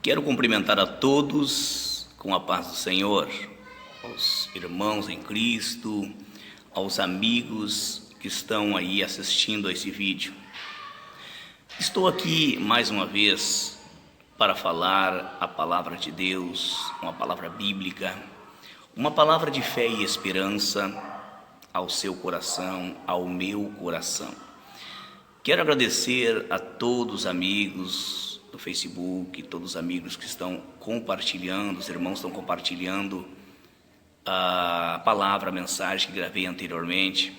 Quero cumprimentar a todos com a paz do Senhor, aos irmãos em Cristo, aos amigos que estão aí assistindo a esse vídeo. Estou aqui mais uma vez para falar a palavra de Deus, uma palavra bíblica, uma palavra de fé e esperança ao seu coração, ao meu coração. Quero agradecer a todos os amigos do Facebook, todos os amigos que estão compartilhando, os irmãos estão compartilhando a palavra, a mensagem que gravei anteriormente.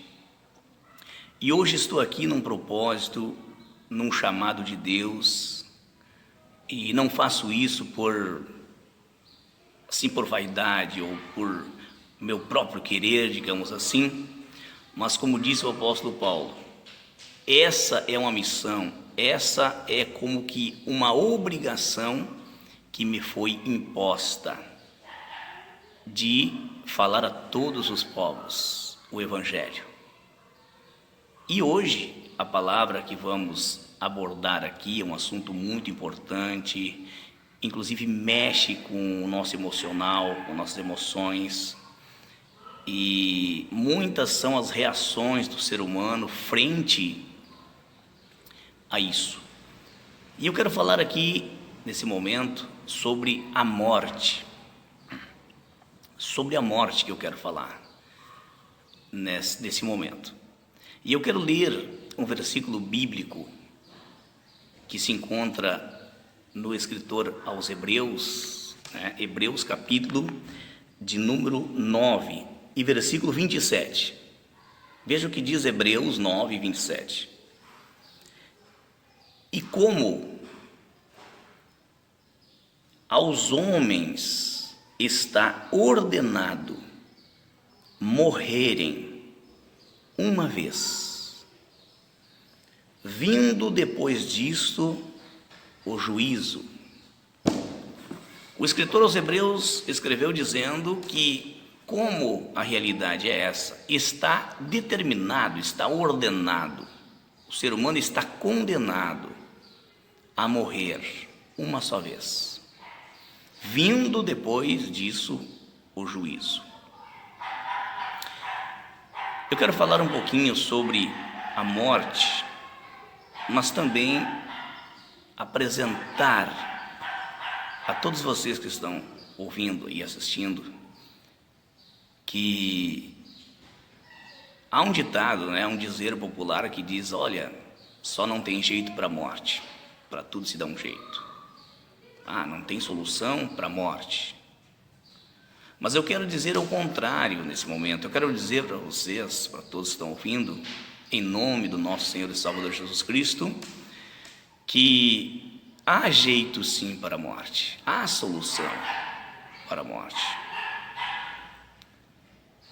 E hoje estou aqui num propósito, num chamado de Deus, e não faço isso por vaidade ou por meu próprio querer, digamos assim, mas como disse o apóstolo Paulo, essa é uma missão, essa é como que uma obrigação que me foi imposta de falar a todos os povos o Evangelho. E hoje a palavra que vamos abordar aqui é um assunto muito importante, inclusive mexe com o nosso emocional, com nossas emoções, e muitas são as reações do ser humano frente a isso. E eu quero falar aqui, nesse momento, sobre a morte. Sobre a morte que eu quero falar nesse momento. E eu quero ler um versículo bíblico que se encontra no escritor aos Hebreus, Hebreus capítulo de número 9 e versículo 27. Veja o que diz Hebreus 9, 27. E como aos homens está ordenado morrerem uma vez, vindo depois disto o juízo. O escritor aos Hebreus escreveu dizendo que, como a realidade é essa, está determinado, está ordenado, o ser humano está condenado a morrer uma só vez, vindo depois disso o juízo. Eu quero falar um pouquinho sobre a morte, mas também apresentar a todos vocês que estão ouvindo e assistindo que há um ditado, um dizer popular que diz: olha, só não tem jeito para a morte, para tudo se dá um jeito. Não tem solução para a morte. Mas eu quero dizer o contrário nesse momento. Eu quero dizer para vocês, para todos que estão ouvindo, em nome do nosso Senhor e Salvador Jesus Cristo, que há jeito sim para a morte, há solução para a morte.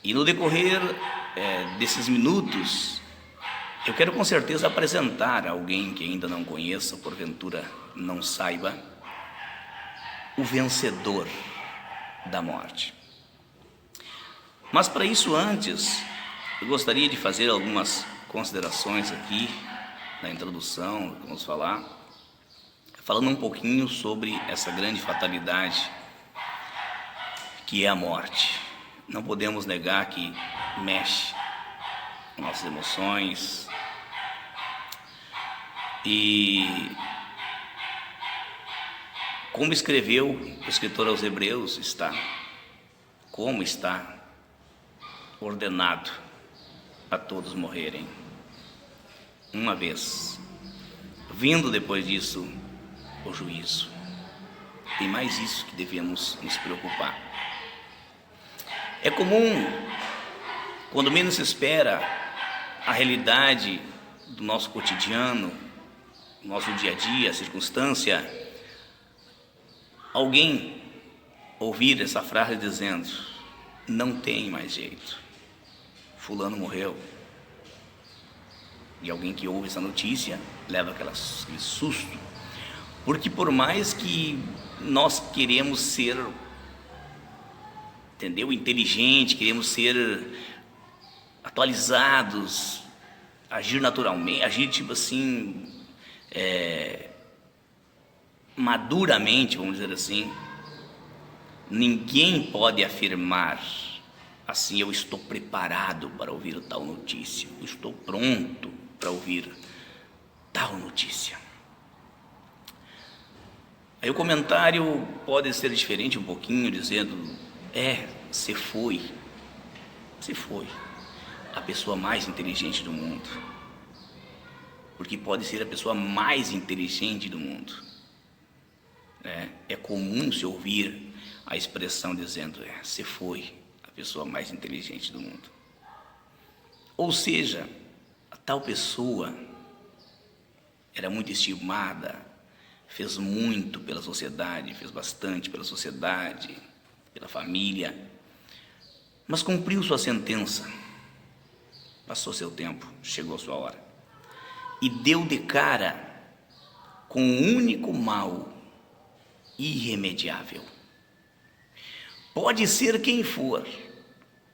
E no decorrer desses minutos, eu quero com certeza apresentar a alguém que ainda não conheça, porventura não saiba, o vencedor da morte. Mas para isso antes, eu gostaria de fazer algumas considerações aqui na introdução, vamos falar, falando um pouquinho sobre essa grande fatalidade que é a morte. Não podemos negar que mexe com nossas emoções e, como escreveu o escritor aos Hebreus, está ordenado a todos morrerem uma vez, vindo depois disso o juízo. Tem mais isso que devemos nos preocupar. É comum, quando menos se espera, a realidade do nosso cotidiano, nosso dia a dia, a circunstância, alguém ouvir essa frase dizendo: não tem mais jeito, fulano morreu. E alguém que ouve essa notícia leva aquele susto, porque por mais que nós queremos ser, inteligente, queremos ser atualizados, agir naturalmente, agir maduramente, vamos dizer assim, ninguém pode afirmar assim: eu estou preparado para ouvir tal notícia, eu estou pronto para ouvir tal notícia. Aí o comentário pode ser diferente um pouquinho, dizendo: você foi a pessoa mais inteligente do mundo, porque pode ser a pessoa mais inteligente do mundo. É comum se ouvir a expressão dizendo: você foi a pessoa mais inteligente do mundo. Ou seja, a tal pessoa era muito estimada, fez muito pela sociedade, fez bastante pela sociedade, pela família, mas cumpriu sua sentença, passou seu tempo, chegou a sua hora, e deu de cara com um único mal irremediável. Pode ser quem for,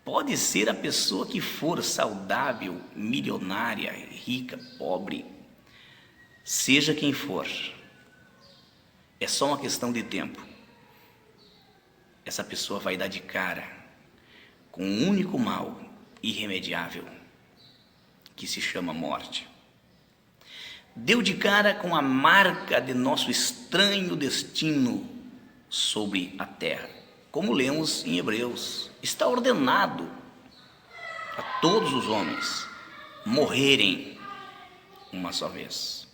pode ser a pessoa que for, saudável, milionária, rica, pobre, seja quem for, é só uma questão de tempo. Essa pessoa vai dar de cara com um único mal irremediável, que se chama morte. Deu de cara com a marca de nosso estranho destino sobre a terra. Como lemos em Hebreus, está ordenado a todos os homens morrerem uma só vez.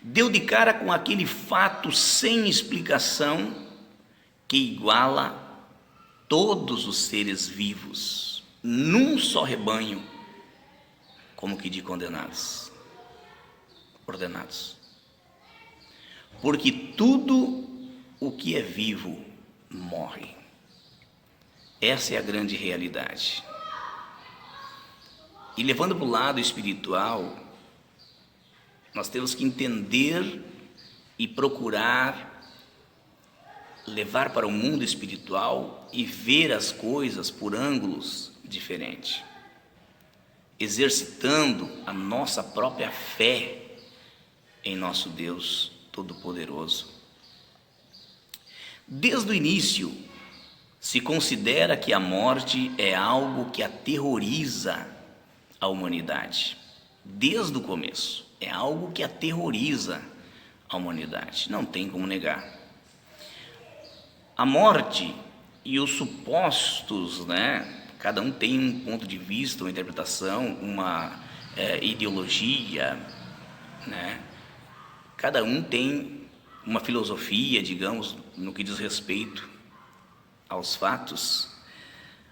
Deu de cara com aquele fato sem explicação que iguala todos os seres vivos num só rebanho, como que de condenados, ordenados. Porque tudo o que é vivo morre. Essa é a grande realidade. E levando para o lado espiritual, nós temos que entender e procurar levar para o mundo espiritual e ver as coisas por ângulos diferentes, exercitando a nossa própria fé em nosso Deus Todo-Poderoso. Desde o início, se considera que a morte é algo que aterroriza a humanidade. Desde o começo, é algo que aterroriza a humanidade, não tem como negar. A morte e os supostos, cada um tem um ponto de vista, uma interpretação, uma ideologia, cada um tem uma filosofia, digamos, no que diz respeito aos fatos.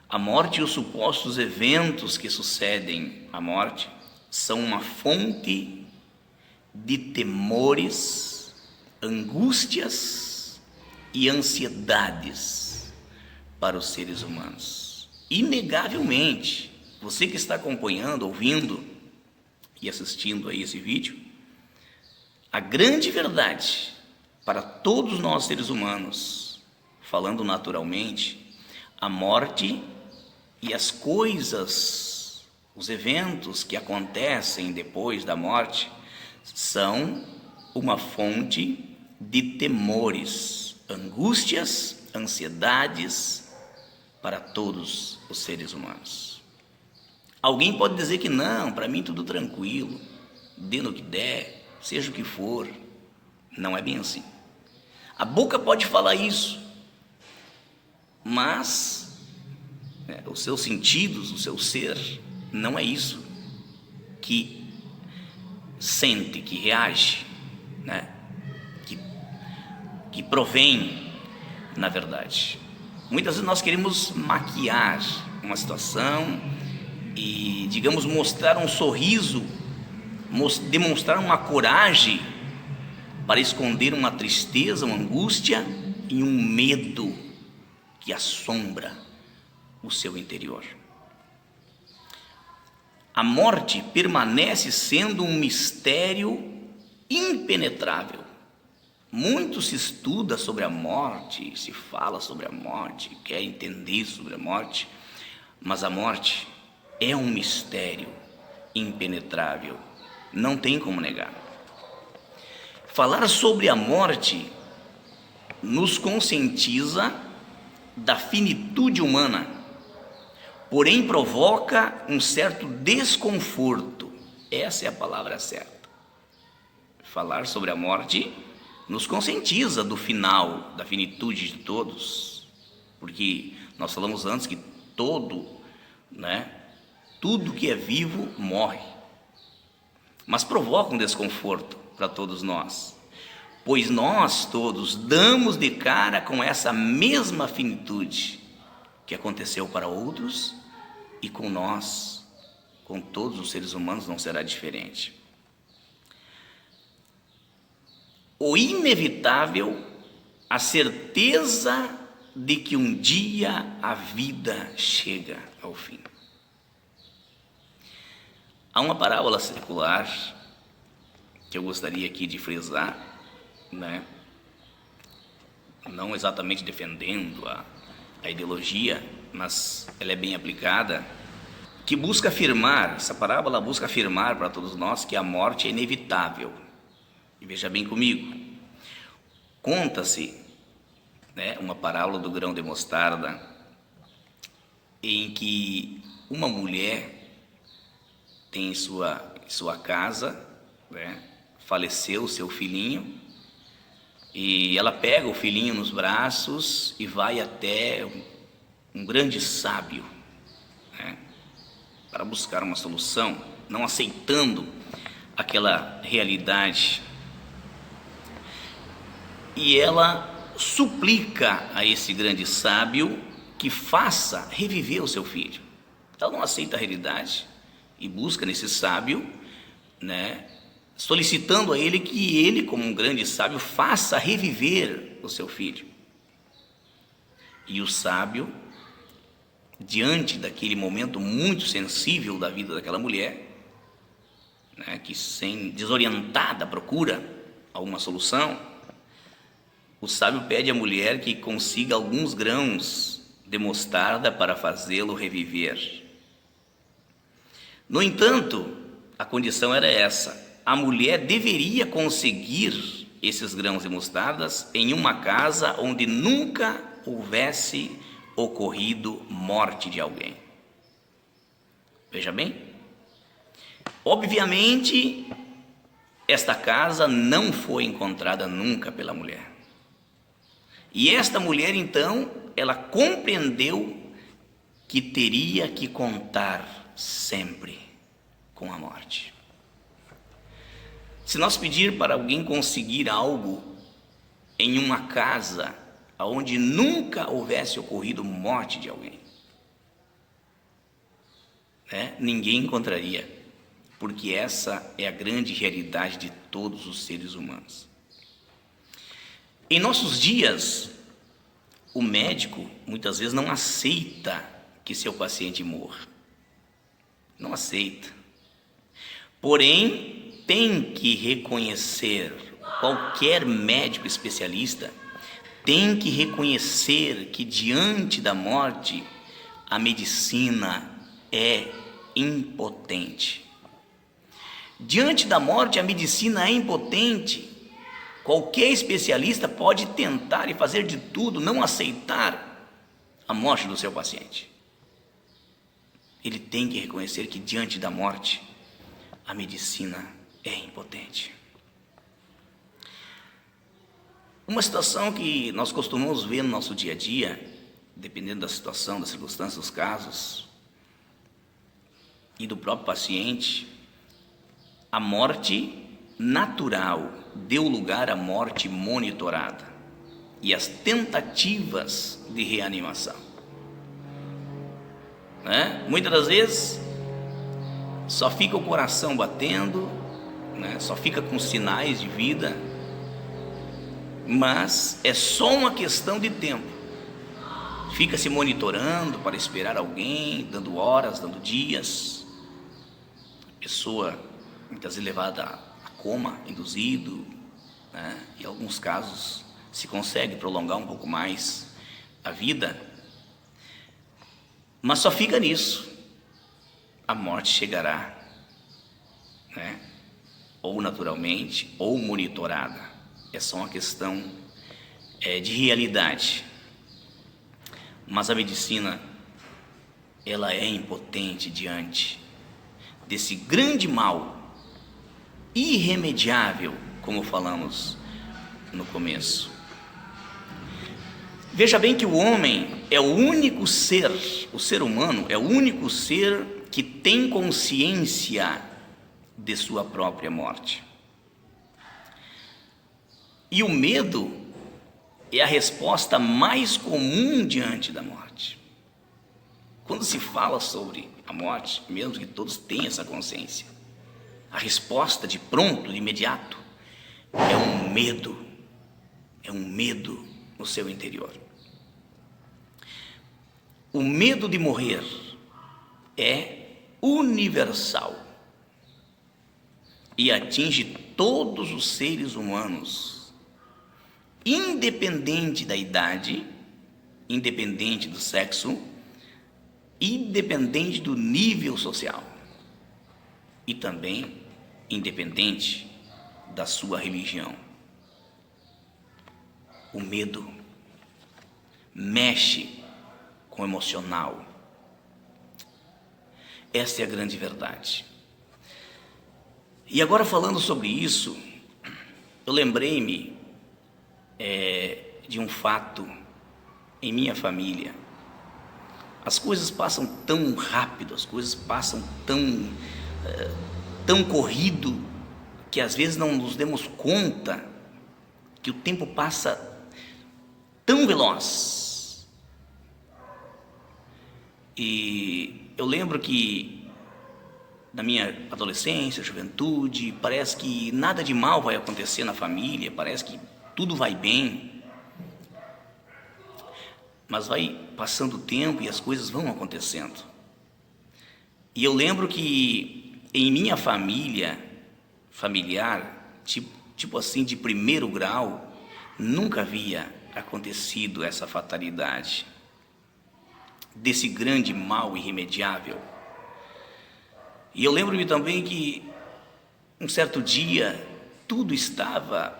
A morte e os supostos eventos que sucedem à morte são uma fonte de temores, angústias e ansiedades para os seres humanos. Inegavelmente, você que está acompanhando, ouvindo e assistindo a esse vídeo, a grande verdade para todos nós seres humanos, falando naturalmente, a morte e as coisas, os eventos que acontecem depois da morte, são uma fonte de temores, angústias, ansiedades para todos os seres humanos. Alguém pode dizer que não, para mim tudo tranquilo, dê no que der, seja o que for. Não é bem assim. A boca pode falar isso, mas os seus sentidos, o seu ser, não é isso que sente, que reage, que provém, na verdade. Muitas vezes nós queremos maquiar uma situação e, digamos, mostrar um sorriso, demonstrar uma coragem para esconder uma tristeza, uma angústia e um medo que assombra o seu interior. A morte permanece sendo um mistério impenetrável. Muito se estuda sobre a morte, se fala sobre a morte, quer entender sobre a morte, mas a morte é um mistério impenetrável, não tem como negar. Falar sobre a morte nos conscientiza da finitude humana, porém provoca um certo desconforto. Essa é a palavra certa. Falar sobre a morte nos conscientiza do final, da finitude de todos, porque nós falamos antes que tudo que é vivo morre, mas provoca um desconforto para todos nós, pois nós todos damos de cara com essa mesma finitude que aconteceu para outros, e com nós, com todos os seres humanos, não será diferente. O inevitável, a certeza de que um dia a vida chega ao fim. Há uma parábola secular que eu gostaria aqui de frisar, não exatamente defendendo a ideologia, mas ela é bem aplicada, que busca afirmar, essa parábola busca afirmar para todos nós que a morte é inevitável. E veja bem comigo, conta-se uma parábola do grão de mostarda, em que uma mulher tem em sua casa, faleceu o seu filhinho, e ela pega o filhinho nos braços e vai até um grande sábio, para buscar uma solução, não aceitando aquela realidade. E ela suplica a esse grande sábio que faça reviver o seu filho. Ela não aceita a realidade e busca nesse sábio, solicitando a ele que ele, como um grande sábio, faça reviver o seu filho. E o sábio, diante daquele momento muito sensível da vida daquela mulher, que desorientada procura alguma solução, o sábio pede à mulher que consiga alguns grãos de mostarda para fazê-lo reviver. No entanto, a condição era essa: a mulher deveria conseguir esses grãos de mostardas em uma casa onde nunca houvesse ocorrido morte de alguém. Veja bem, obviamente, esta casa não foi encontrada nunca pela mulher. E esta mulher, então, ela compreendeu que teria que contar sempre com a morte. Se nós pedir para alguém conseguir algo em uma casa onde nunca houvesse ocorrido morte de alguém, ninguém encontraria, porque essa é a grande realidade de todos os seres humanos. Em nossos dias, o médico muitas vezes não aceita que seu paciente morra. Não aceita. Porém, tem que reconhecer, qualquer médico especialista tem que reconhecer que diante da morte, a medicina é impotente. Diante da morte, a medicina é impotente. Qualquer especialista pode tentar e fazer de tudo, não aceitar a morte do seu paciente. Ele tem que reconhecer que diante da morte, a medicina é impotente. Uma situação que nós costumamos ver no nosso dia a dia, dependendo da situação, da circunstância, dos casos e do próprio paciente, a morte natural deu lugar à morte monitorada e às tentativas de reanimação. Muitas das vezes só fica o coração batendo, só fica com sinais de vida, mas é só uma questão de tempo. Fica se monitorando para esperar alguém, dando horas, dando dias. A pessoa muitas vezes levada a coma induzido, em alguns casos se consegue prolongar um pouco mais a vida, mas só fica nisso. A morte chegará, ou naturalmente, ou monitorada. É só uma questão de realidade. Mas a medicina, ela é impotente diante desse grande mal, irremediável, como falamos no começo. Veja bem que o homem é o único ser, o ser humano é o único ser que tem consciência de sua própria morte. E o medo é a resposta mais comum diante da morte. Quando se fala sobre a morte, mesmo que todos tenham essa consciência, a resposta de pronto, de imediato, é um medo no seu interior. O medo de morrer é universal e atinge todos os seres humanos, independente da idade, independente do sexo, independente do nível social e também independente da sua religião. O medo mexe com o emocional. Essa é a grande verdade. E agora, falando sobre isso, eu lembrei-me de um fato em minha família. As coisas passam tão rápido, as coisas passam tão corrido, que às vezes não nos demos conta que o tempo passa tão veloz. E eu lembro que na minha adolescência, juventude, parece que nada de mal vai acontecer na família, parece que tudo vai bem. Mas vai passando o tempo e as coisas vão acontecendo. E eu lembro que em minha família, familiar, tipo assim, de primeiro grau, nunca havia acontecido essa fatalidade, desse grande mal irremediável. E eu lembro-me também que um certo dia tudo estava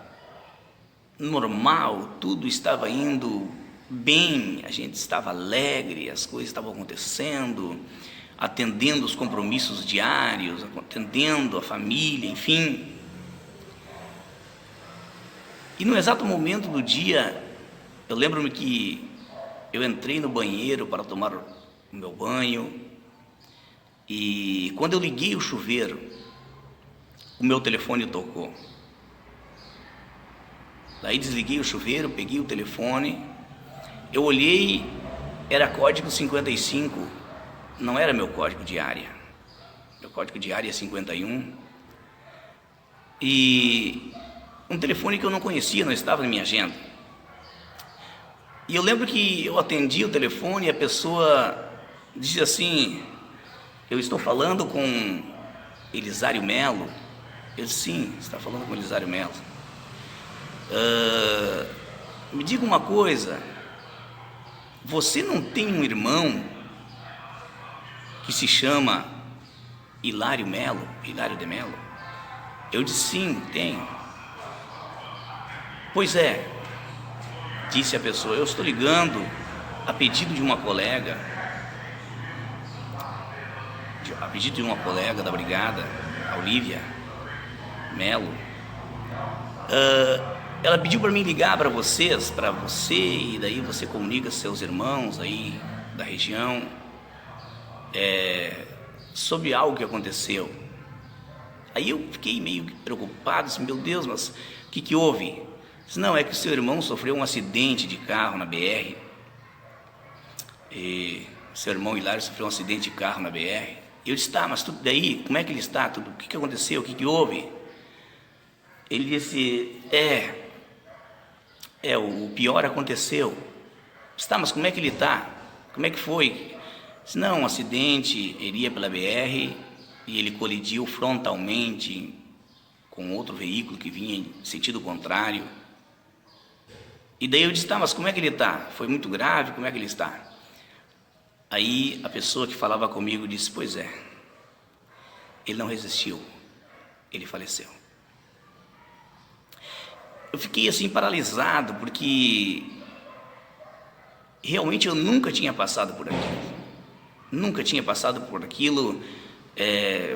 normal, tudo estava indo bem, a gente estava alegre, as coisas estavam acontecendo, atendendo os compromissos diários, atendendo a família, enfim. E no exato momento do dia, eu lembro-me que eu entrei no banheiro para tomar o meu banho, e quando eu liguei o chuveiro, o meu telefone tocou. Daí desliguei o chuveiro, peguei o telefone, eu olhei, era código 55, não era meu código de área. Meu código de área é 51. E um telefone que eu não conhecia, não estava na minha agenda. E eu lembro que eu atendi o telefone e a pessoa disse assim: eu estou falando com Elisário Melo? Eu disse: sim, você está falando com Elisário Melo. Me diga uma coisa, você não tem um irmão que se chama Hilário Melo, Hilário de Melo? Eu disse: sim, tenho. Pois é, disse a pessoa, eu estou ligando a pedido de uma colega, da brigada, a Olívia Melo. Ela pediu para mim ligar para você, e daí você comunica seus irmãos aí da região sobre algo que aconteceu. Aí eu fiquei meio preocupado, disse: meu Deus, mas o que houve? Disse: não, é que o seu irmão sofreu um acidente de carro na BR. E seu irmão Hilário sofreu um acidente de carro na BR. Eu disse: tá, mas tudo daí, como é que ele está? O que aconteceu? O que houve? Ele disse: o pior aconteceu. Está, mas como é que ele está? Como é que foi? Disse: não, um acidente, ele ia pela BR e ele colidiu frontalmente com outro veículo que vinha em sentido contrário. E daí eu disse: tá, mas como é que ele está? Foi muito grave? Como é que ele está? Aí a pessoa que falava comigo disse: pois é, ele não resistiu, ele faleceu. eu fiquei assim paralisado, porque realmente eu nunca tinha passado por aquilo. Nunca tinha passado por aquilo,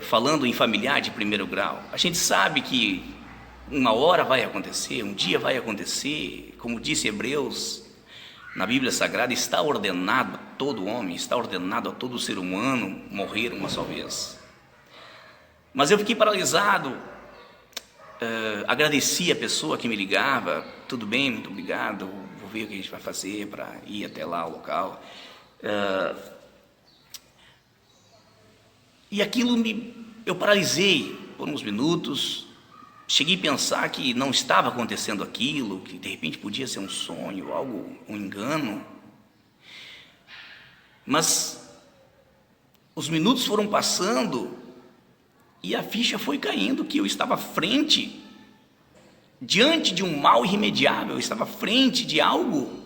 falando em familiar de primeiro grau. A gente sabe que uma hora vai acontecer, um dia vai acontecer, como disse Hebreus, na Bíblia Sagrada, está ordenado a todo homem, está ordenado a todo ser humano morrer uma só vez. Mas eu fiquei paralisado, agradeci a pessoa que me ligava, tudo bem, muito obrigado, vou ver o que a gente vai fazer para ir até lá ao local. E aquilo eu paralisei por uns minutos, cheguei a pensar que não estava acontecendo aquilo, que de repente podia ser um sonho, algo, um engano. Mas os minutos foram passando e a ficha foi caindo, que eu estava diante de um mal irremediável, eu estava frente de algo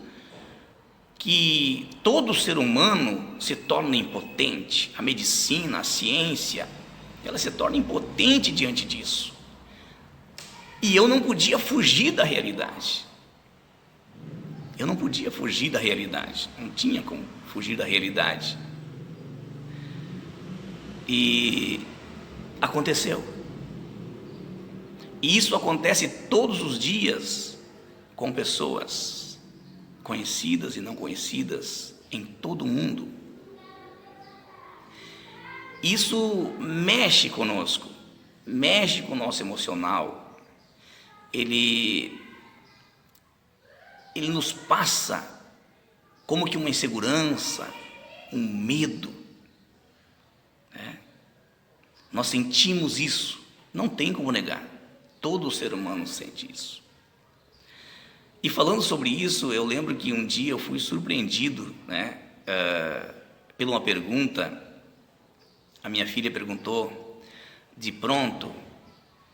que todo ser humano se torna impotente. A medicina, a ciência, ela se torna impotente diante disso. E eu não podia fugir da realidade. Eu não podia fugir da realidade. Não tinha como fugir da realidade. E aconteceu. E isso acontece todos os dias com pessoas conhecidas e não conhecidas em todo o mundo. Isso mexe conosco, mexe com o nosso emocional. Ele nos passa como que uma insegurança, um medo, né? Nós sentimos isso, não tem como negar, todo ser humano sente isso. E falando sobre isso, eu lembro que um dia eu fui surpreendido, né, por uma pergunta. A minha filha perguntou de pronto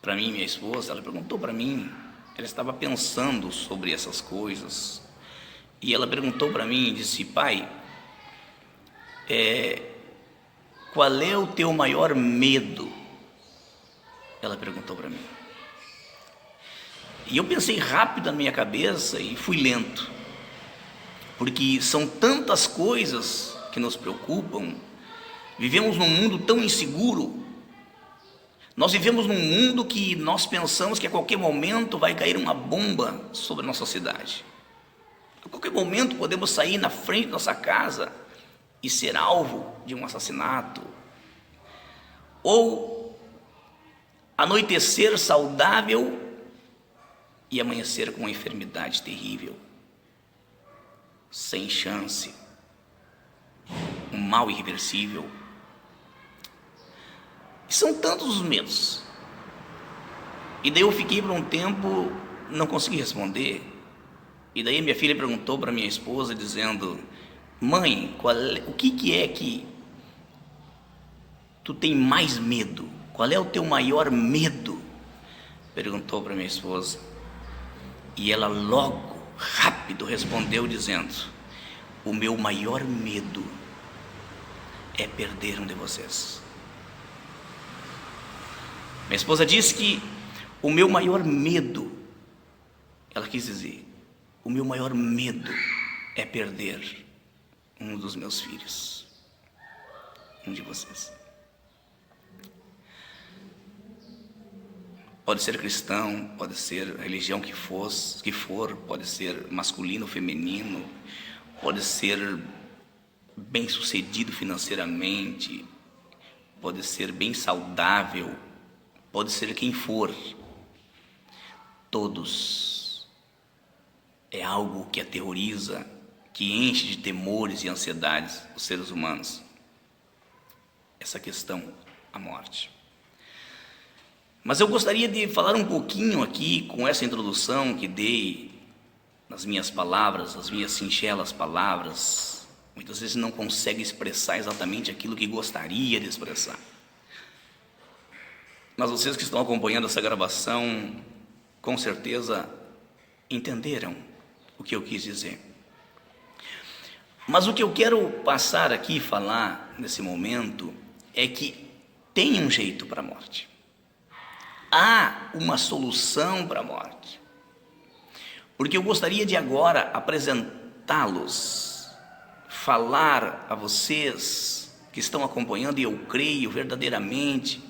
para mim, minha esposa, ela perguntou para mim, ela estava pensando sobre essas coisas, e ela perguntou para mim e disse: pai, qual é o teu maior medo? Ela perguntou para mim. E eu pensei rápido na minha cabeça e fui lento, porque são tantas coisas que nos preocupam. Vivemos num mundo tão inseguro. Nós vivemos num mundo que nós pensamos que a qualquer momento vai cair uma bomba sobre a nossa cidade. A qualquer momento podemos sair na frente da nossa casa e ser alvo de um assassinato. Ou anoitecer saudável e amanhecer com uma enfermidade terrível, sem chance, um mal irreversível. E são tantos os medos. E daí eu fiquei por um tempo, não consegui responder. E daí minha filha perguntou para minha esposa, dizendo: mãe, o que é que tu tem mais medo? Qual é o teu maior medo? Perguntou para minha esposa. E ela logo, rápido, respondeu dizendo: o meu maior medo é perder um de vocês. Minha esposa disse que o meu maior medo, ela quis dizer, o meu maior medo é perder um dos meus filhos, um de vocês. Pode ser cristão, pode ser religião que for, pode ser masculino, feminino, pode ser bem-sucedido financeiramente, pode ser bem saudável, pode ser quem for. Todos é algo que aterroriza, que enche de temores e ansiedades os seres humanos. Essa questão, a morte. Mas eu gostaria de falar um pouquinho aqui, com essa introdução que dei, nas minhas palavras, as minhas singelas palavras. Muitas vezes não consegue expressar exatamente aquilo que gostaria de expressar. Mas vocês que estão acompanhando essa gravação, com certeza entenderam o que eu quis dizer. Mas o que eu quero passar aqui e falar nesse momento é que tem um jeito para a morte. Há uma solução para a morte. porque eu gostaria de agora apresentá-los, falar a vocês que estão acompanhando, e eu creio verdadeiramente,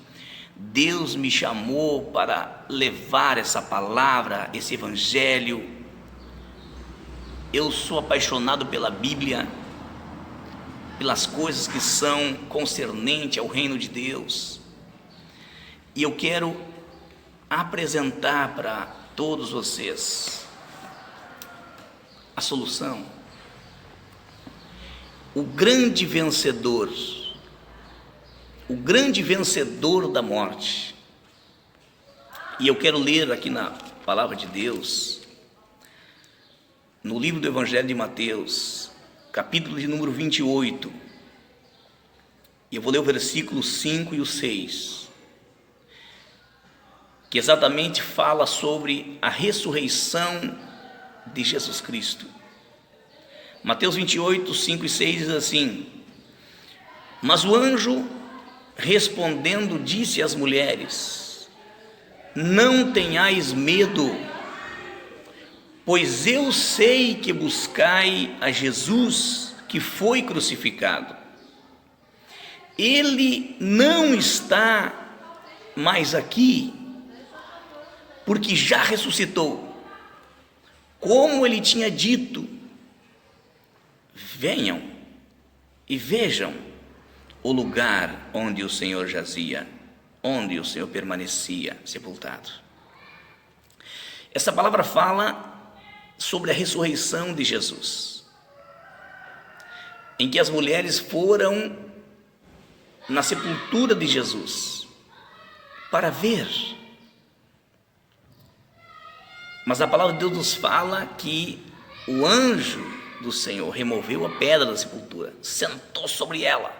Deus me chamou para levar essa palavra, esse evangelho. Eu sou apaixonado pela Bíblia, pelas coisas que são concernentes ao reino de Deus, e eu quero apresentar para todos vocês a solução. O grande vencedor da morte. E eu quero ler aqui na palavra de Deus, no livro do Evangelho de Mateus, capítulo de número 28, e eu vou ler o versículo 5 e o 6, que exatamente fala sobre a ressurreição de Jesus Cristo. Mateus 28, 5 e 6 diz assim: mas o anjo respondendo disse às mulheres: não tenhais medo, pois eu sei que buscai a Jesus que foi crucificado. Ele não está mais aqui, porque já ressuscitou, como ele tinha dito. Venham e vejam o lugar onde o Senhor jazia, onde o Senhor permanecia sepultado. Essa palavra fala sobre a ressurreição de Jesus, em que as mulheres foram na sepultura de Jesus para ver. Mas a palavra de Deus nos fala que o anjo do Senhor removeu a pedra da sepultura, sentou sobre ela.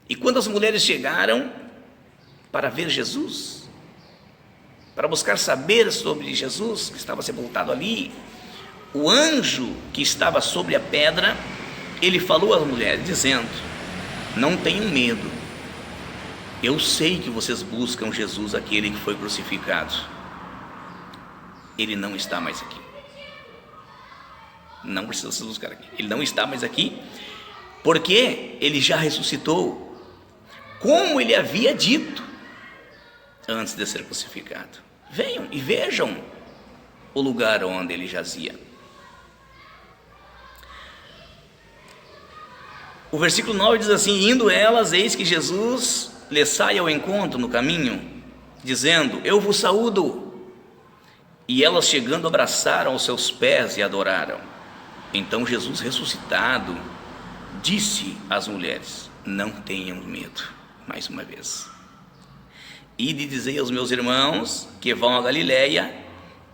E quando as mulheres chegaram para ver Jesus, para buscar saber sobre Jesus que estava sepultado ali, o anjo que estava sobre a pedra, ele falou às mulheres dizendo: não tenham medo, eu sei que vocês buscam Jesus, aquele que foi crucificado. Ele não está mais aqui. Não precisa se buscar aqui. Ele não está mais aqui, porque ele já ressuscitou, como ele havia dito antes de ser crucificado. Venham e vejam o lugar onde ele jazia. O versículo 9 diz assim: indo elas, eis que Jesus lhes sai ao encontro no caminho, dizendo: eu vos saúdo. E elas, chegando, abraçaram os seus pés e adoraram. Então Jesus, ressuscitado, disse às mulheres: não tenham medo. Mais uma vez: ide dizer aos meus irmãos que vão a Galiléia,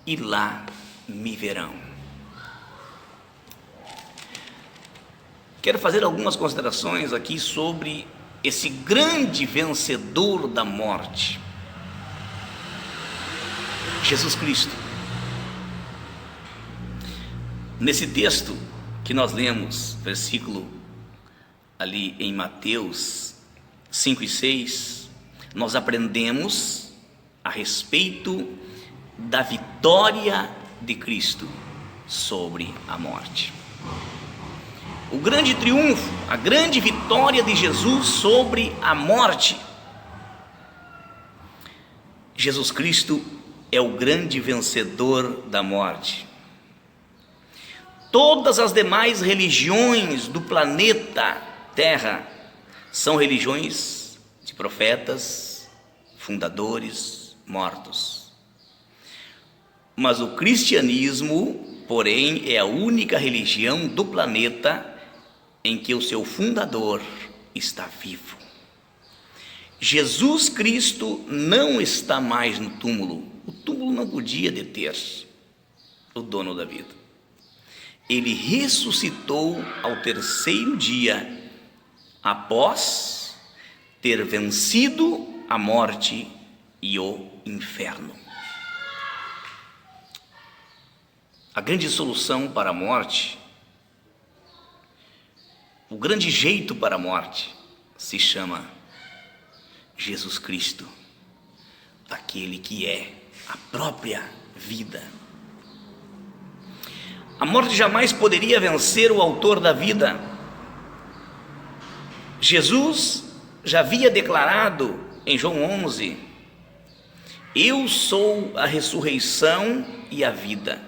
e lá me verão. Quero fazer algumas considerações aqui sobre esse grande vencedor da morte, Jesus Cristo. Nesse texto que nós lemos, versículo ali em Mateus 5 e 6, nós aprendemos a respeito da vitória de Cristo sobre a morte. O grande triunfo, a grande vitória de Jesus sobre a morte. Jesus Cristo é o grande vencedor da morte. Todas as demais religiões do planeta Terra são religiões de profetas, fundadores, mortos. Mas o cristianismo, porém, é a única religião do planeta em que o seu fundador está vivo. Jesus Cristo não está mais no túmulo. O túmulo não podia deter o dono da vida. Ele ressuscitou ao terceiro dia, após ter vencido a morte e o inferno. A grande solução para a morte, o grande jeito para a morte, se chama Jesus Cristo, aquele que é a própria vida. A morte jamais poderia vencer o autor da vida. Jesus já havia declarado em João 11: eu sou a ressurreição e a vida.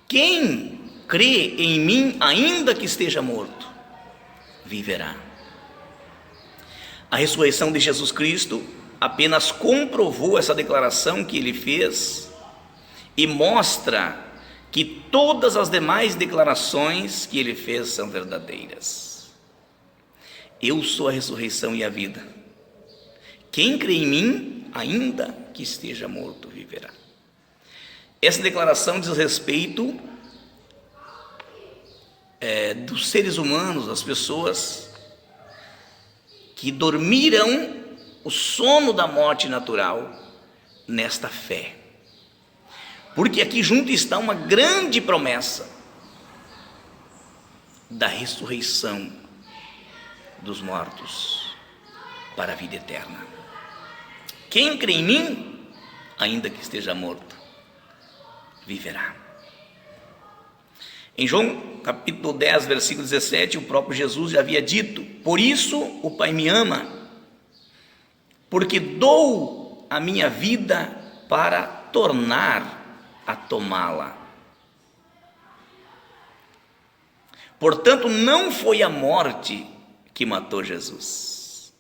Quem crê em mim, ainda que esteja morto, viverá. A ressurreição de Jesus Cristo apenas comprovou essa declaração que ele fez e mostra que todas as demais declarações que ele fez são verdadeiras. Eu sou a ressurreição e a vida. Quem crê em mim, ainda que esteja morto, viverá. Essa declaração diz respeito dos seres humanos, das pessoas que dormiram o sono da morte natural nesta fé. Porque aqui junto está uma grande promessa da ressurreição dos mortos para a vida eterna. Quem crê em mim, ainda que esteja morto, viverá. Em João capítulo 10, versículo 17, o próprio Jesus já havia dito: por isso o Pai me ama, porque dou a minha vida para tornar a tomá-la. Portanto, não foi a morte que matou Jesus,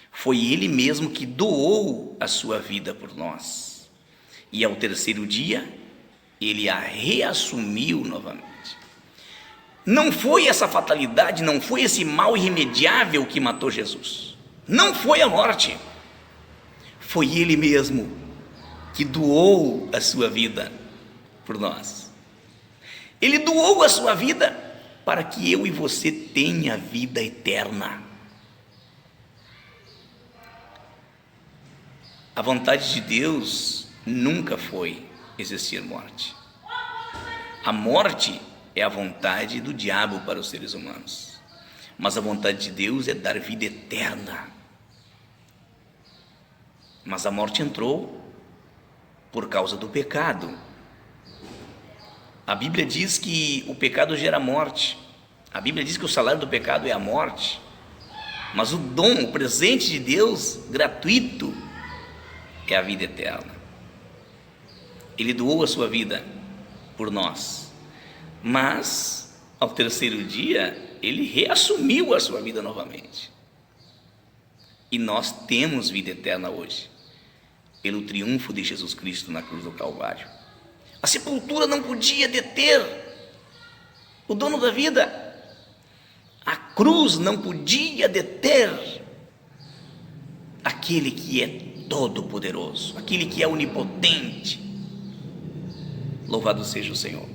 foi Ele mesmo que doou a sua vida por nós, e ao terceiro dia Ele a reassumiu novamente. Não foi essa fatalidade, não foi esse mal irremediável que matou Jesus, não foi a morte, foi Ele mesmo que doou a sua vida por nós. Ele doou a sua vida para que eu e você tenha vida eterna. A vontade de Deus nunca foi existir morte. A morte é a vontade do diabo para os seres humanos, mas a vontade de Deus é dar vida eterna. Mas a morte entrou por causa do pecado. A Bíblia diz que o pecado gera morte. A Bíblia diz que o salário do pecado é a morte. Mas o dom, o presente de Deus, gratuito, é a vida eterna. Ele doou a sua vida por nós. Mas, ao terceiro dia, Ele reassumiu a sua vida novamente. E nós temos vida eterna hoje, pelo triunfo de Jesus Cristo na cruz do Calvário. A sepultura não podia deter o dono da vida. A cruz não podia deter aquele que é todo-poderoso, aquele que é onipotente. Louvado seja o Senhor.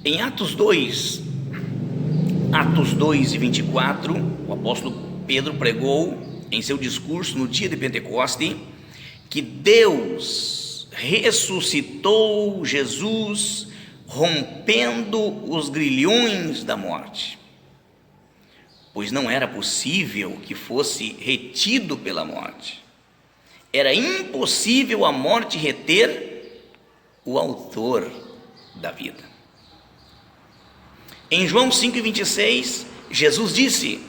Em Atos 2 e 24, o apóstolo Pedro pregou em seu discurso no dia de Pentecoste que Deus ressuscitou Jesus, rompendo os grilhões da morte, pois não era possível que fosse retido pela morte. Era impossível a morte reter o autor da vida. Em João 5,26, Jesus disse: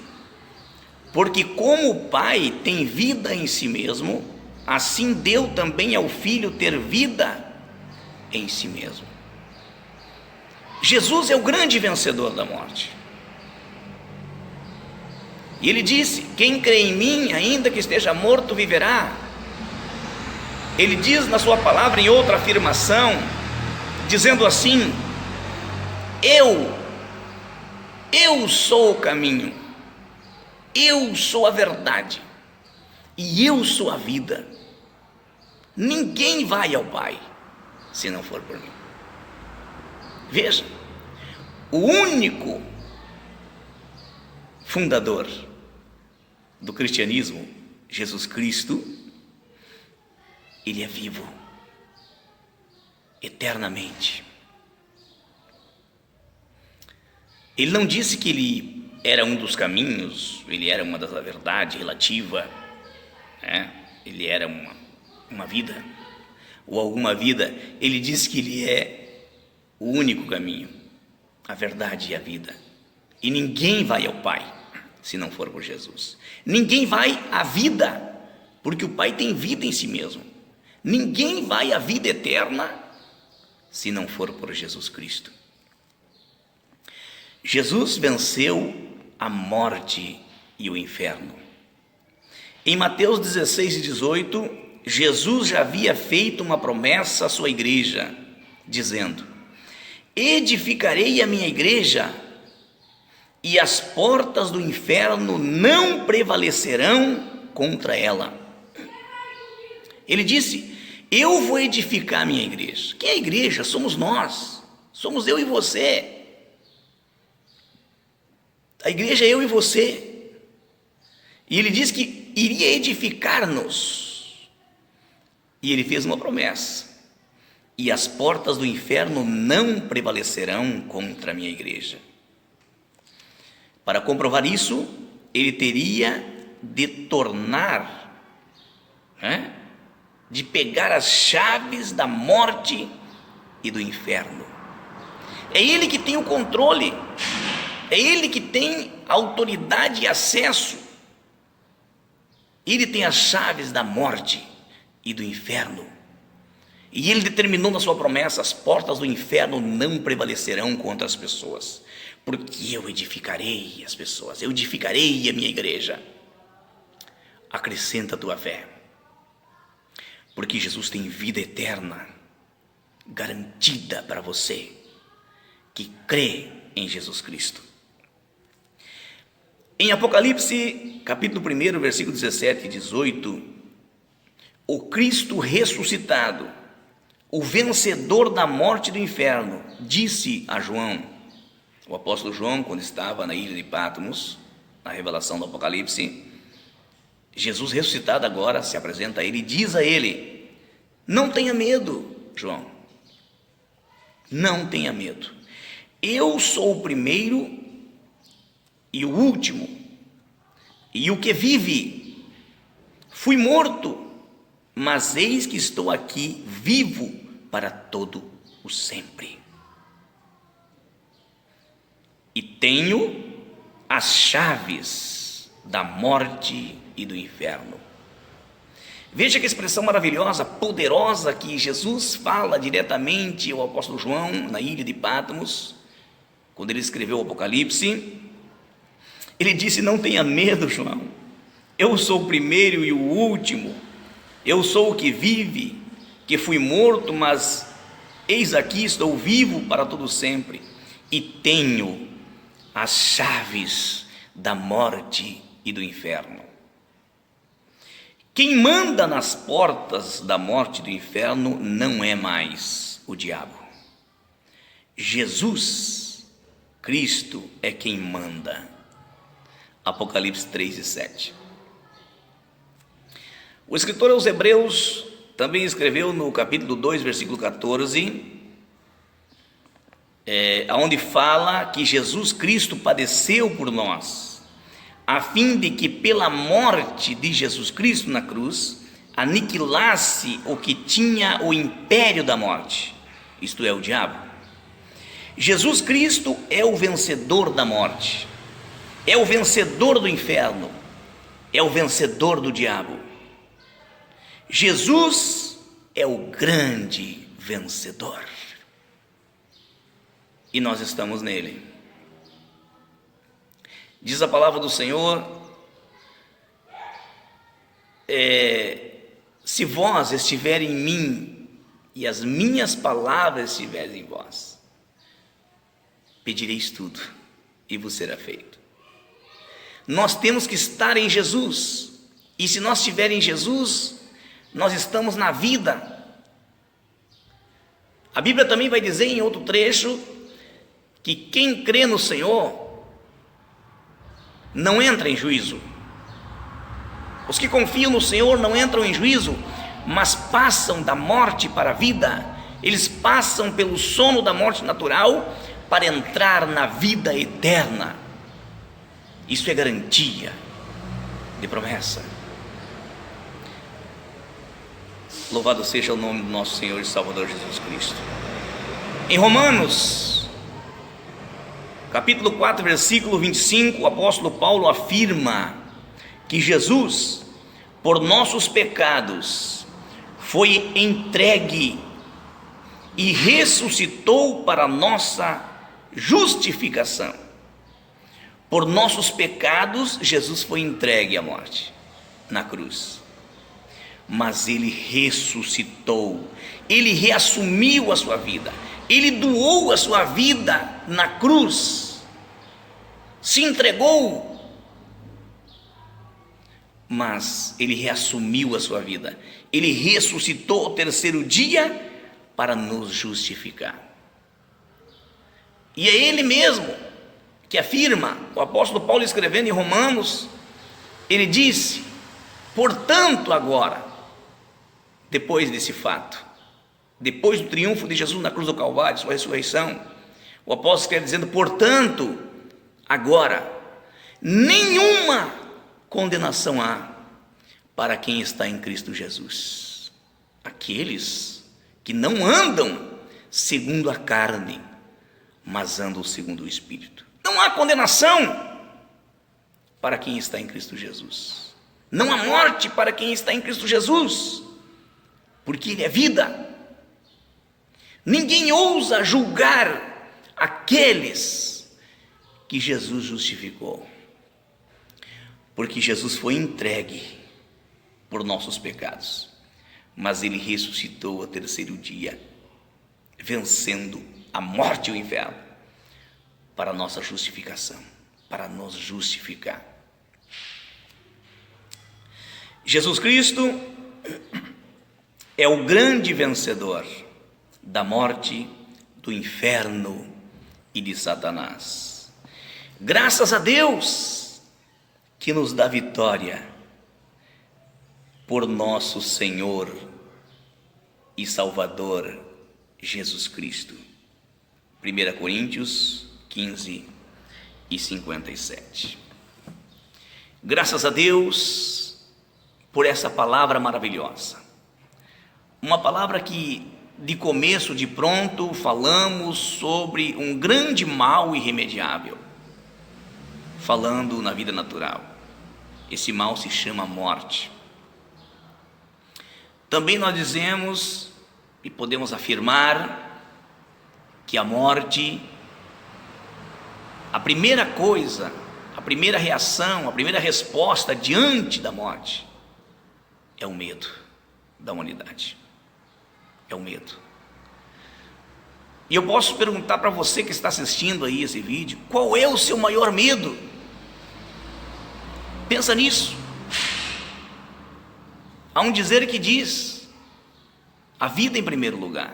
porque como o Pai tem vida em si mesmo, assim deu também ao Filho ter vida em si mesmo. Jesus é o grande vencedor da morte. E Ele disse: quem crê em mim, ainda que esteja morto, viverá. Ele diz na sua palavra, em outra afirmação, dizendo assim: eu sou o caminho, eu sou a verdade e eu sou a vida. Ninguém vai ao Pai se não for por mim. Veja, o único fundador do cristianismo, Jesus Cristo, Ele é vivo eternamente. Ele não disse que Ele era um dos caminhos, Ele era uma da verdade relativa, né? Ele era uma vida, ou alguma vida, ele diz que ele é o único caminho, a verdade e a vida. E ninguém vai ao Pai se não for por Jesus. Ninguém vai à vida, porque o Pai tem vida em si mesmo. Ninguém vai à vida eterna se não for por Jesus Cristo. Jesus venceu a morte e o inferno. Em Mateus 16 e 18, Jesus já havia feito uma promessa à sua igreja, dizendo: edificarei a minha igreja, e as portas do inferno não prevalecerão contra ela. Ele disse: eu vou edificar a minha igreja. Quem é a igreja? Somos nós, somos eu e você. A igreja é eu e você. E ele disse que iria edificar-nos. E ele fez uma promessa: e as portas do inferno não prevalecerão contra a minha igreja. Para comprovar isso, ele teria de tornar, de pegar as chaves da morte e do inferno. É ele que tem o controle, é ele que tem autoridade e acesso. Ele tem as chaves da morte e do inferno. E ele determinou na sua promessa: as portas do inferno não prevalecerão contra as pessoas, porque eu edificarei as pessoas, eu edificarei a minha igreja. Acrescenta a tua fé, porque Jesus tem vida eterna garantida para você que crê em Jesus Cristo. Em Apocalipse, capítulo 1, versículo 17 e 18, o Cristo ressuscitado, o vencedor da morte e do inferno, disse a João, o apóstolo João, quando estava na ilha de Patmos, na revelação do Apocalipse, Jesus ressuscitado agora se apresenta a ele e diz a ele: não tenha medo, João, não tenha medo, eu sou o primeiro e o último, e o que vive. Fui morto, mas eis que estou aqui vivo para todo o sempre. E tenho as chaves da morte e do inferno. Veja que expressão maravilhosa, poderosa, que Jesus fala diretamente ao apóstolo João na ilha de Patmos, quando ele escreveu o Apocalipse. Ele disse: não tenha medo, João, eu sou o primeiro e o último, eu sou o que vive, que fui morto, mas eis aqui estou vivo para todo sempre, e tenho as chaves da morte e do inferno. Quem manda nas portas da morte e do inferno não é mais o diabo. Jesus Cristo é quem manda. Apocalipse 3 e 7. O escritor aos Hebreus também escreveu no capítulo 2, versículo 14, onde fala que Jesus Cristo padeceu por nós, a fim de que pela morte de Jesus Cristo na cruz, aniquilasse o que tinha o império da morte, isto é, o diabo. Jesus Cristo é o vencedor da morte, é o vencedor do inferno, é o vencedor do diabo. Jesus é o grande vencedor, e nós estamos nele. Diz a palavra do Senhor: se vós estiverem em mim e as minhas palavras estiverem em vós, pedireis tudo e vos será feito. Nós temos que estar em Jesus, e se nós estivermos em Jesus, nós estamos na vida. A Bíblia também vai dizer em outro trecho que quem crê no Senhor não entra em juízo. Os que confiam no Senhor não entram em juízo, mas passam da morte para a vida. Eles passam pelo sono da morte natural para entrar na vida eterna. Isso é garantia de promessa. Louvado seja o nome do nosso Senhor e Salvador Jesus Cristo. Em Romanos, capítulo 4, versículo 25, o apóstolo Paulo afirma que Jesus, por nossos pecados, foi entregue e ressuscitou para nossa justificação. Por nossos pecados, Jesus foi entregue à morte na cruz, mas ele ressuscitou, ele reassumiu a sua vida, ele doou a sua vida na cruz, se entregou, mas ele reassumiu a sua vida, ele ressuscitou ao terceiro dia para nos justificar. E é ele mesmo que afirma, o apóstolo Paulo escrevendo em Romanos, ele disse: portanto agora, depois desse fato, depois do triunfo de Jesus na cruz do Calvário, sua ressurreição, o apóstolo escreve dizendo: portanto agora, nenhuma condenação há para quem está em Cristo Jesus, aqueles que não andam segundo a carne, mas andam segundo o Espírito. Não há condenação para quem está em Cristo Jesus, não há morte para quem está em Cristo Jesus, porque Ele é vida. Ninguém ousa julgar aqueles que Jesus justificou, porque Jesus foi entregue por nossos pecados, mas Ele ressuscitou ao terceiro dia, vencendo a morte e o inferno, para a nossa justificação, para nos justificar. Jesus Cristo é o grande vencedor da morte, do inferno e de Satanás. Graças a Deus que nos dá vitória por nosso Senhor e Salvador Jesus Cristo. 1 Coríntios 15 e 57. Graças a Deus por essa palavra maravilhosa, uma palavra que de começo, de pronto, falamos sobre um grande mal irremediável, falando na vida natural. Esse mal se chama morte. Também nós dizemos e podemos afirmar que a morte, a primeira coisa, a primeira reação, a primeira resposta diante da morte é o medo da humanidade. É o medo. E eu posso perguntar para você que está assistindo aí esse vídeo: qual é o seu maior medo? Pensa nisso. Há um dizer que diz: a vida em primeiro lugar.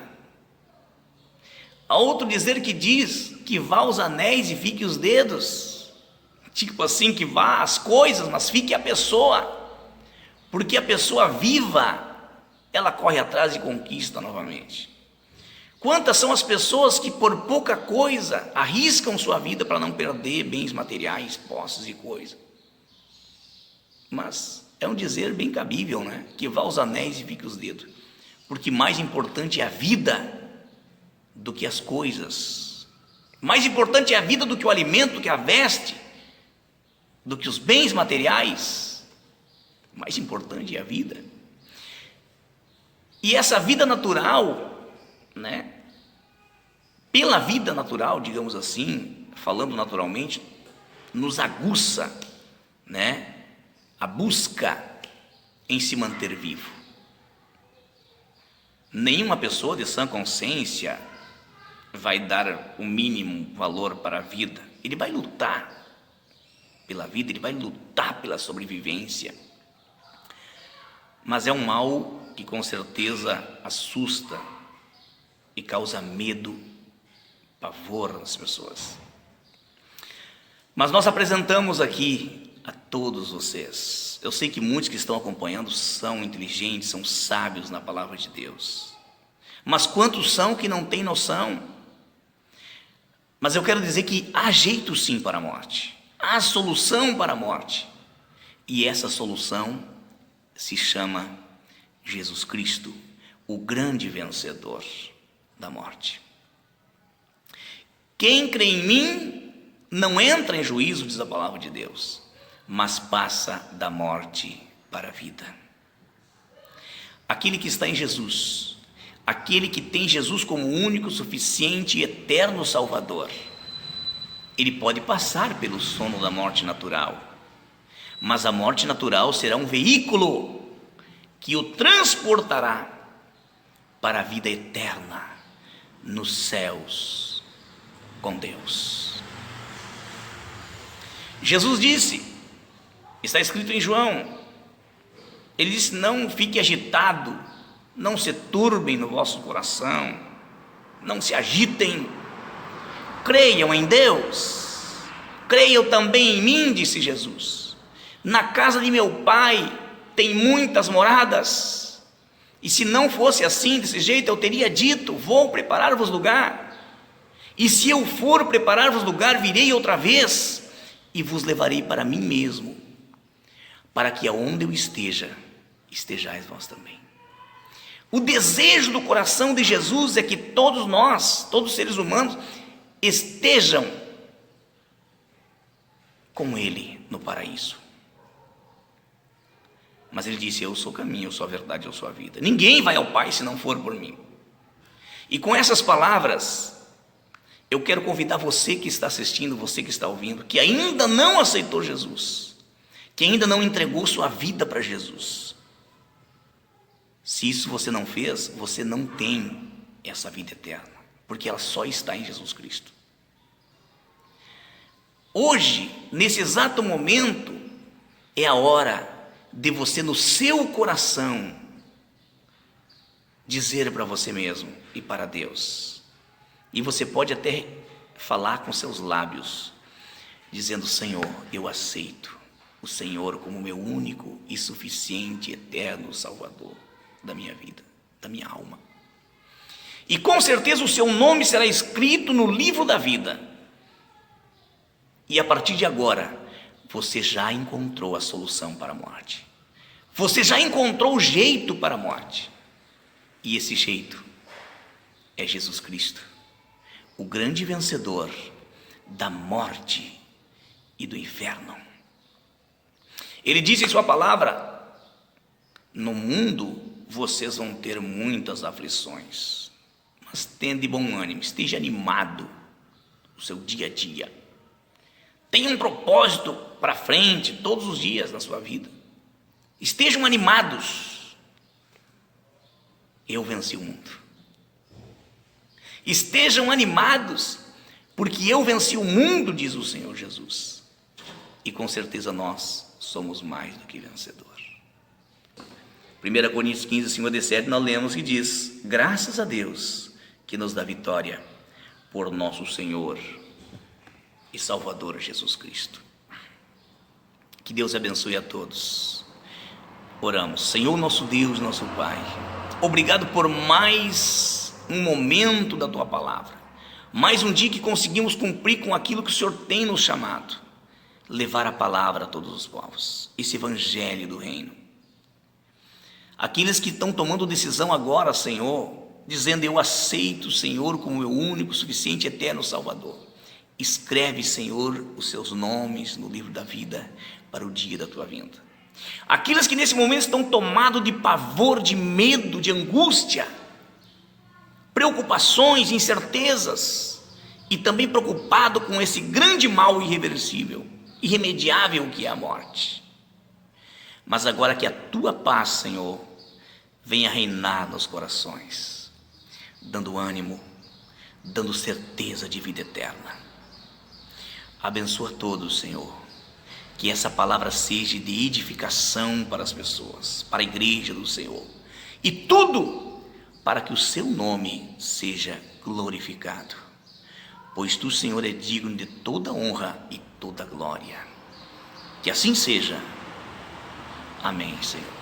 Há outro dizer que diz: que vá os anéis e fique os dedos. Tipo assim, que vá as coisas, mas fique a pessoa. Porque a pessoa viva, ela corre atrás e conquista novamente. Quantas são as pessoas que por pouca coisa arriscam sua vida para não perder bens materiais, posses e coisas? Mas é um dizer bem cabível, né? Que vá os anéis e fique os dedos. Porque mais importante é a vida do que as coisas. Mais importante é a vida do que o alimento, do que a veste, do que os bens materiais. Mais importante é a vida. E essa vida natural, né? Pela vida natural, digamos assim, falando naturalmente, nos aguça, né? A busca em se manter vivo. Nenhuma pessoa de sã consciência vai dar o mínimo valor para a vida. Ele vai lutar pela vida, ele vai lutar pela sobrevivência. Mas é um mal que com certeza assusta e causa medo, pavor nas pessoas. Mas nós apresentamos aqui a todos vocês. Eu sei que muitos que estão acompanhando são inteligentes, são sábios na palavra de Deus. Mas quantos são que não têm noção? Mas eu quero dizer que há jeito sim para a morte. Há solução para a morte. E essa solução se chama Jesus Cristo, o grande vencedor da morte. Quem crê em mim não entra em juízo, diz a palavra de Deus, mas passa da morte para a vida. Aquele que está em Jesus, aquele que tem Jesus como único, suficiente e eterno Salvador, ele pode passar pelo sono da morte natural, mas a morte natural será um veículo que o transportará para a vida eterna nos céus com Deus. Jesus disse, está escrito em João, ele disse: não fique agitado, não se turbem no vosso coração, não se agitem, creiam em Deus, creiam também em mim, disse Jesus. Na casa de meu Pai tem muitas moradas, e se não fosse assim, desse jeito, eu teria dito: vou preparar-vos lugar, e se eu for preparar-vos lugar, virei outra vez, e vos levarei para mim mesmo, para que aonde eu esteja, estejais vós também. O desejo do coração de Jesus é que todos nós, todos os seres humanos, estejam com Ele no paraíso. Mas Ele disse: eu sou o caminho, eu sou a verdade, eu sou a vida. Ninguém vai ao Pai se não for por mim. E com essas palavras, eu quero convidar você que está assistindo, você que está ouvindo, que ainda não aceitou Jesus, que ainda não entregou sua vida para Jesus. Se isso você não fez, você não tem essa vida eterna, porque ela só está em Jesus Cristo. Hoje, nesse exato momento, é a hora de você, no seu coração, dizer para você mesmo e para Deus. E você pode até falar com seus lábios, dizendo: Senhor, eu aceito o Senhor como meu único e suficiente, eterno Salvador da minha vida, da minha alma. E com certeza o seu nome será escrito no livro da vida. E a partir de agora, você já encontrou a solução para a morte. Você já encontrou o jeito para a morte. E esse jeito é Jesus Cristo, o grande vencedor da morte e do inferno. Ele diz em sua palavra: no mundo vocês vão ter muitas aflições, mas tende bom ânimo, esteja animado no seu dia a dia. Tenha um propósito para frente todos os dias na sua vida. Estejam animados. Eu venci o mundo. Estejam animados, porque eu venci o mundo, diz o Senhor Jesus. E com certeza nós somos mais do que vencedor. 1 Coríntios 15, 57, nós lemos que diz: graças a Deus que nos dá vitória por nosso Senhor e Salvador Jesus Cristo. Que Deus abençoe a todos. Oramos. Senhor nosso Deus, nosso Pai, obrigado por mais um momento da Tua Palavra, mais um dia que conseguimos cumprir com aquilo que o Senhor tem nos chamado, levar a palavra a todos os povos, esse evangelho do reino. Aqueles que estão tomando decisão agora, Senhor, dizendo: eu aceito o Senhor como meu único, suficiente, eterno Salvador. Escreve, Senhor, os seus nomes no livro da vida para o dia da Tua vinda. Aqueles que nesse momento estão tomados de pavor, de medo, de angústia, preocupações, incertezas, e também preocupado com esse grande mal irreversível, irremediável que é a morte. Mas agora que a Tua paz, Senhor, venha reinar nos corações, dando ânimo, dando certeza de vida eterna. Abençoa todos, Senhor, que essa palavra seja de edificação para as pessoas, para a igreja do Senhor, e tudo para que o Seu nome seja glorificado, pois Tu, Senhor, é digno de toda honra e toda glória. Que assim seja. Amém, Senhor.